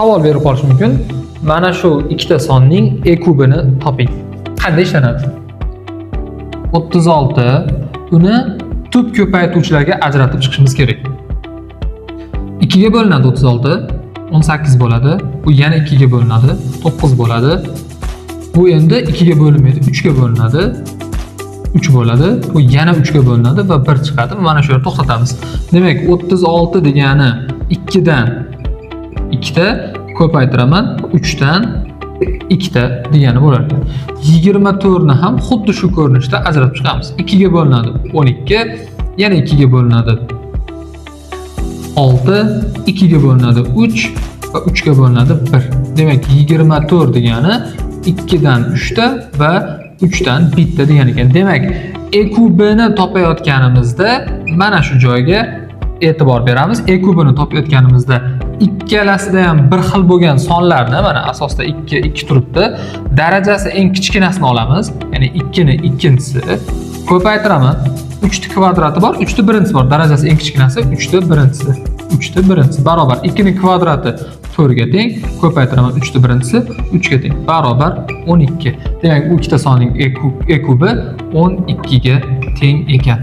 savol berib qolish mumkin. Mana shu ikkita sonning e kubini toping. Qanday ishlanadi? 36 uni tub ko'paytuvchilarga ajratib chiqishimiz kerak. 2 ga bo'linadi 36, 18 bo'ladi. Bu yana 2 ga bo'linadi, 9 bo'ladi. Bu endi 2 ga bo'linmaydi, 3 ga bo'linadi. 3 bo'ladi. Bu yana 3 ga bo'linadi va 1 chiqadi. Mana shu yerda to'xtatamiz. Demak, 36 degani 2 dan 2 ta ko'paytiraman, 3 dan 2 ta degani bo'lar ekan. 24 ni ham xuddi shu ko'rinishda ajratib chiqamiz. 2 ga bo'linadi 12, yana 2 ga bo'linadi 6, 2 ga bo'linadi 3 va 3 ga bo'linadi 1. Demak, 24 degani 2 dan 3 ta va 3 dan 1 ta degan ekan. Demak, e kubini topayotganimizda mana shu joyga e'tibor beramiz. E kubini topayotganimizda ikkalasida ham bir xil bo'lgan sonlarni, mana asosda 2 turibdi. Darajasi eng kichkinasini olamiz. Ya'ni 2 ni ikkinchisi. Ko'paytiraman. 3 ta kvadrati bor, 3 ta birinchisi bor. Darajasi eng kichkinasi 3 ta birinchisi. 3 ta birinchisi barobar 2 ning kvadrati 4 ga teng. Ko'paytiraman 3 ta birinchisi 3 ga teng. Barobar 12. Demak, bu ikkita sonning e kubi 12 ga teng ekan.